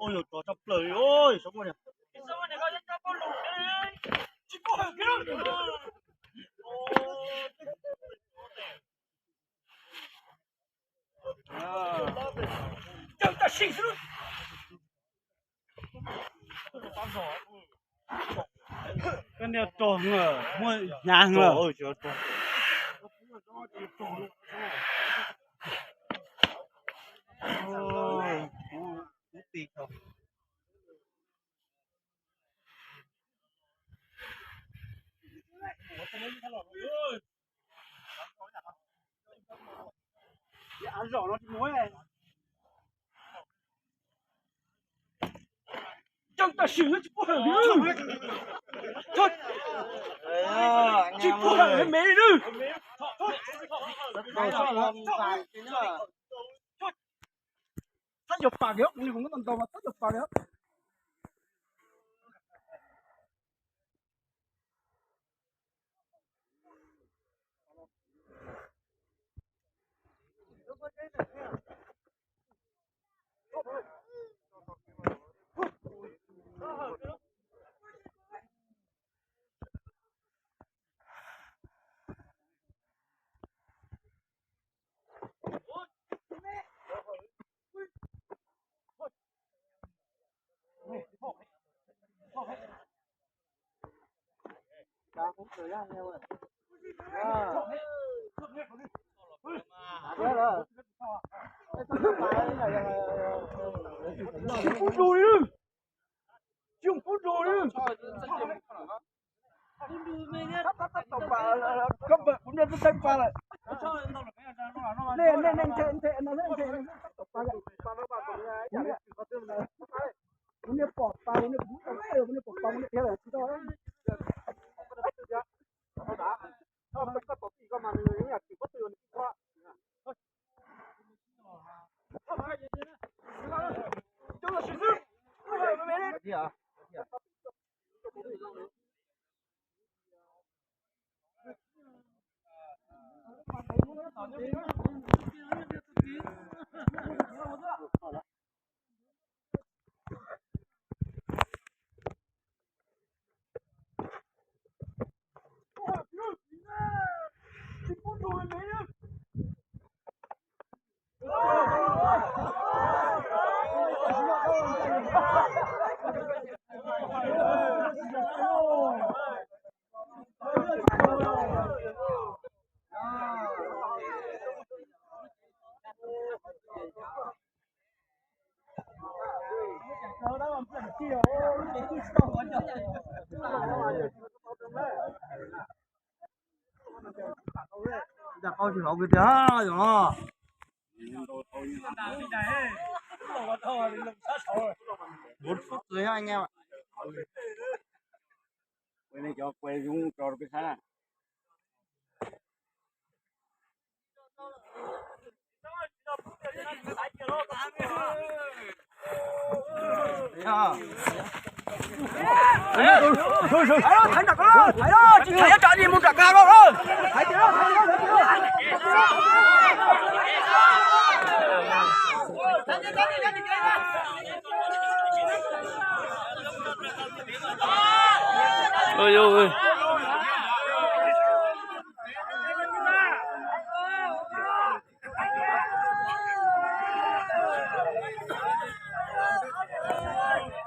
Ôi giời, có chọc lời ôi, sống rồi nè. Cái này trộm ở mua nhà rồi. Ôi trời ơi. Ôi, mất tiền rồi. Ăn rõ nó thì muối này. Trong ta xử nó chỉ có hở nữa. Thôi. Chỉ có hở mẹ nữa. Tắt dục pagi yuk, ini mungkin tonton tắt dục pagi yuk. Cũng cười ra anh em ơi. Phút rồi đi. Chung phút rồi đi. Tắt tổng bà cấp bậc cũng nên tên pha lại. Nè nó lên thế tổng bà vậy. Cũng như bỏ pha cũng như cũng như bỏ pha cũng như thế là chỉ đó. Đặt câu chuyện cái đó rồi. 1 phút rồi anh em ạ. Quay này cho quay dùng cho cái sao này. Thôi rồi. Thấy đặt đó. Thấy đó, chị thấy cho gì muốn đặt cao đâu. Thấy chưa? Thấy chưa? ôi ôi